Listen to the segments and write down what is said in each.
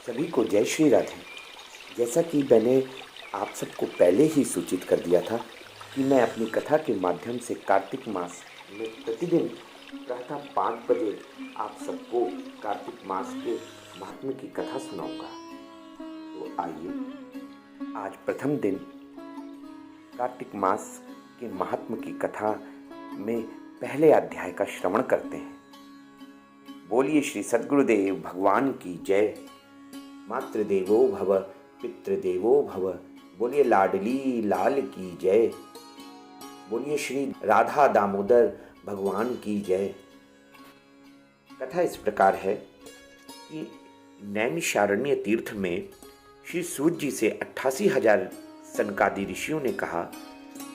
सभी को जय श्री राधे। जैसा कि मैंने आप सबको पहले ही सूचित कर दिया था कि मैं अपनी कथा के माध्यम से कार्तिक मास में प्रतिदिन प्रातः 5 बजे आप सबको कार्तिक मास के महात्म्य की कथा सुनाऊंगा। तो आइए आज प्रथम दिन कार्तिक मास के महात्म्य की कथा में पहले अध्याय का श्रवण करते हैं। बोलिए श्री सद्गुरुदेव भगवान की जय। मातृदेवो भव पितृदेवो भव। बोलिए लाडली लाल की जय। बोलिए श्री राधा दामोदर भगवान की जय। कथा इस प्रकार है कि नैमिषारण्य तीर्थ में श्री सूत जी से 88,000 सनकादि ऋषियों ने कहा,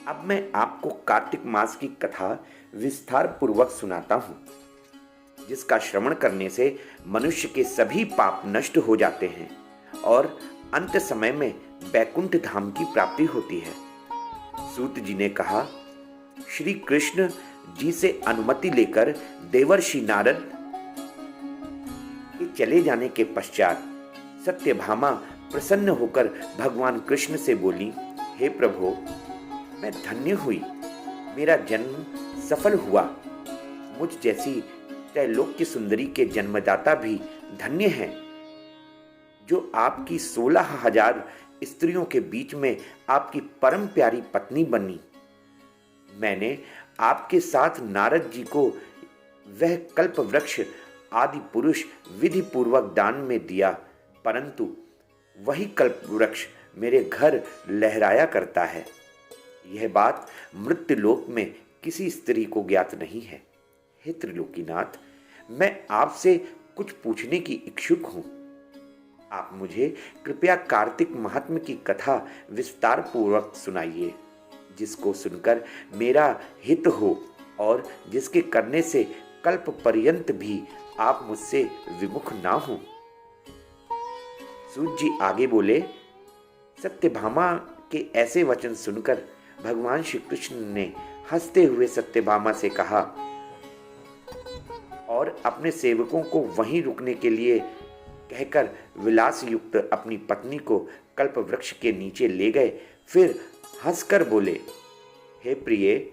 अब मैं आपको कार्तिक मास की कथा विस्तार पूर्वक सुनाता हूँ, जिसका श्रवण करने से मनुष्य के सभी पाप नष्ट हो जाते हैं और अंत समय में बैकुंठ धाम की प्राप्ति होती है। सूत जी ने कहा, श्री कृष्ण जी से अनुमति लेकर देवर्षि नारद के चले जाने के पश्चात सत्यभामा प्रसन्न होकर भगवान कृष्ण से बोली, हे प्रभु, मैं धन्य हुई, मेरा जन्म सफल हुआ। मुझ जैसी त्रैलोक्य सुंदरी के जन्मदाता भी धन्य हैं, जो आपकी 16,000 स्त्रियों के बीच में आपकी परम प्यारी पत्नी बनी। मैंने आपके साथ नारद जी को वह कल्प वृक्ष आदि पुरुष विधि पूर्वक दान में दिया, परंतु वही कल्प वृक्ष मेरे घर लहराया करता है। यह बात मृत्युलोक में किसी स्त्री को ज्ञात नहीं है। हे त्रिलोकीनाथ, मैं आपसे कुछ पूछने की इच्छुक हूं। आप मुझे कृपया कार्तिक महात्म्य की कथा विस्तार पूर्वक सुनाइए, जिसको सुनकर मेरा हित हो और जिसके करने से कल्प पर्यंत भी आप मुझसे विमुख ना हो। सूत जी आगे बोले, सत्यभामा के ऐसे वचन सुनकर भगवान श्री कृष्ण ने हंसते हुए सत्यभामा से कहा और अपने सेवकों को वहीं रुकने के लिए कहकर विलास युक्त अपनी पत्नी को कल्प वृक्ष के नीचे ले गए। फिर हंसकर बोले, हे प्रिय,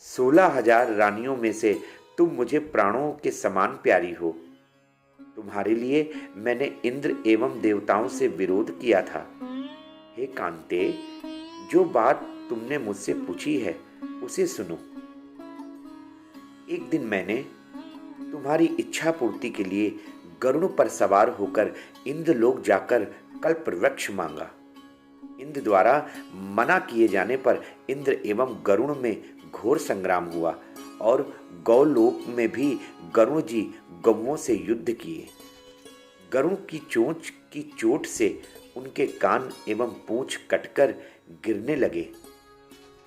16,000 रानियों में से तुम मुझे प्राणों के समान प्यारी हो। तुम्हारे लिए मैंने इंद्र एवं देवताओं से विरोध किया था। हे कांते, जो बात तुमने मुझसे पूछी है उसे सुनो। एक दिन मैंने तुम्हारी इच्छा पूर्ति के लिए गरुड़ पर सवार होकर इंद्रलोक जाकर कल्प वृक्ष मांगा। इंद्र द्वारा मना किए जाने पर इंद्र एवं गरुड़ में घोर संग्राम हुआ और गौलोक में भी गरुड़ जी गौओं से युद्ध किए। गरुड़ की चोंच की चोट से उनके कान एवं पूंछ कटकर गिरने लगे,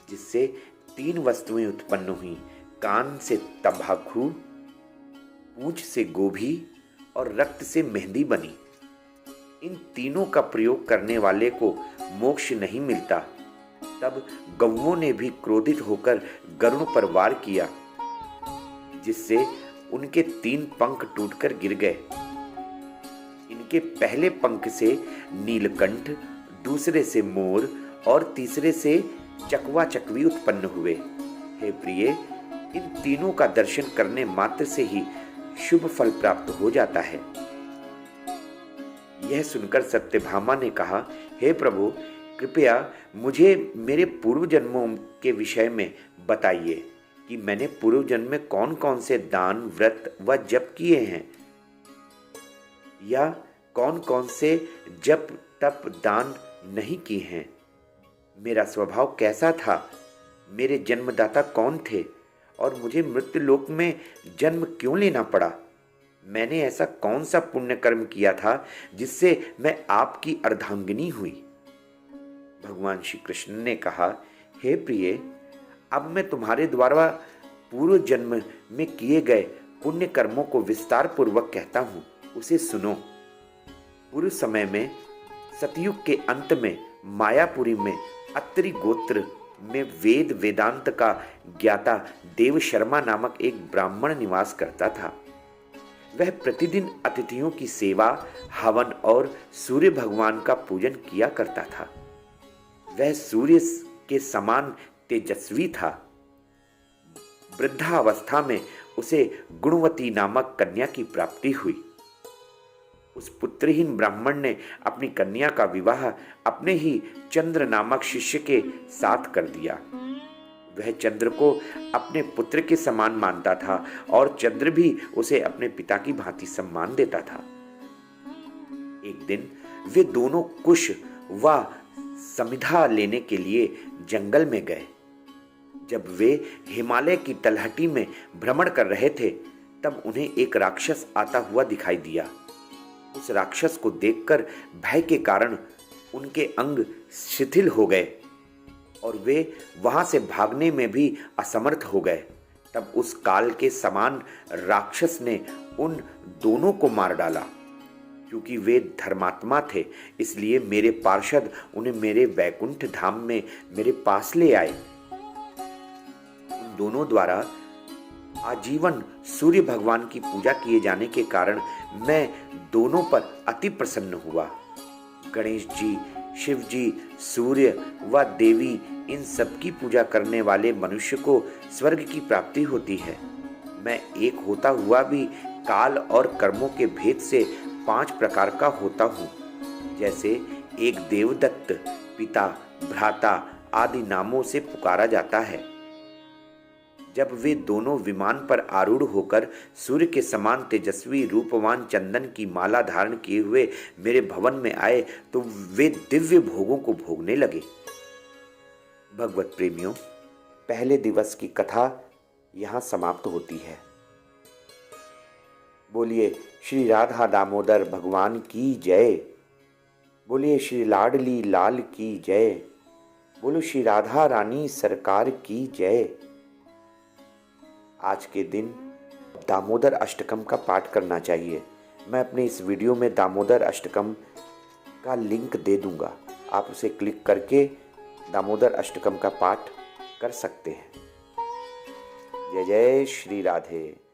जिससे 3 वस्तुएं उत्पन्न हुई। कान से तंबाकू, पूंछ से गोभी और रक्त से मेहंदी बनी। इन तीनों का प्रयोग करने वाले को मोक्ष नहीं मिलता। तब गौओं ने भी क्रोधित होकर गरुड़ पर वार किया, जिससे उनके 3 पंख टूटकर गिर गए। इनके पहले पंख से नीलकंठ, दूसरे से मोर और तीसरे से चकवा चकवी उत्पन्न हुए। हे प्रिय, इन तीनों का दर्शन करने मात्र से ही शुभ फल प्राप्त हो जाता है। यह सुनकर सत्यभामा ने कहा, हे प्रभु, कृपया मुझे मेरे पूर्व जन्मों के विषय में बताइए कि मैंने पूर्व जन्म में कौन कौन से दान, व्रत व जप किए हैं, या कौन कौन से जप तप दान नहीं किए हैं। मेरा स्वभाव कैसा था, मेरे जन्मदाता कौन थे और मुझे मृत्युलोक में जन्म क्यों लेना पड़ा। मैंने ऐसा कौन सा पुण्य कर्म किया था जिससे मैं आपकी अर्धांगिनी हुई। भगवान श्री कृष्ण ने कहा, हे प्रिय, अब मैं तुम्हारे द्वारा पूर्व जन्म में किए गए पुण्य कर्मों को विस्तार पूर्वक कहता हूँ, उसे सुनो। पूर्व समय में सतयुग के अंत में मायापुरी में अत्रि गोत्र में वेद वेदांत का ज्ञाता देव शर्मा नामक एक ब्राह्मण निवास करता था। वह प्रतिदिन अतिथियों की सेवा, हवन और सूर्य भगवान का पूजन किया करता था। वह सूर्य के समान तेजस्वी था। वृद्धावस्था में उसे गुणवती नामक कन्या की प्राप्ति हुई। उस पुत्रहीन ब्राह्मण ने अपनी कन्या का विवाह अपने ही चंद्र नामक शिष्य के साथ कर दिया। वह चंद्र को अपने पुत्र के समान मानता था और चंद्र भी उसे अपने पिता की भांति सम्मान देता था। एक दिन वे दोनों कुश व समिधा लेने के लिए जंगल में गए। जब वे हिमालय की तलहटी में भ्रमण कर रहे थे, तब उन्हें एक राक्षस आता हुआ दिखाई दिया। उस राक्षस को देखकर भय के कारण उनके अंग शिथिल हो गए और वे वहां से भागने में भी असमर्थ हो गए। तब उस काल के समान राक्षस ने उन दोनों को मार डाला। क्योंकि वे धर्मात्मा थे, इसलिए मेरे पार्षद उन्हें मेरे वैकुंठ धाम में मेरे पास ले आए। उन दोनों द्वारा आजीवन सूर्य भगवान की पूजा किए जाने के कारण मैं दोनों पर अति प्रसन्न हुआ। गणेश जी, शिव जी, सूर्य व देवी, इन सब की पूजा करने वाले मनुष्य को स्वर्ग की प्राप्ति होती है। मैं एक होता हुआ भी काल और कर्मों के भेद से 5 प्रकार का होता हूँ। जैसे एक देवदत्त, पिता, भ्राता आदि नामों से पुकारा जाता है। जब वे दोनों विमान पर आरूढ़ होकर सूर्य के समान तेजस्वी रूपवान चंदन की माला धारण किए हुए मेरे भवन में आए, तो वे दिव्य भोगों को भोगने लगे। भगवत प्रेमियों, पहले दिवस की कथा यहाँ समाप्त होती है। बोलिए श्री राधा दामोदर भगवान की जय। बोलिए श्री लाडली लाल की जय। बोलो श्री राधा रानी सरकार की जय। आज के दिन दामोदर अष्टकम का पाठ करना चाहिए। मैं अपने इस वीडियो में दामोदर अष्टकम का लिंक दे दूंगा। आप उसे क्लिक करके दामोदर अष्टकम का पाठ कर सकते हैं। जय जय श्री राधे।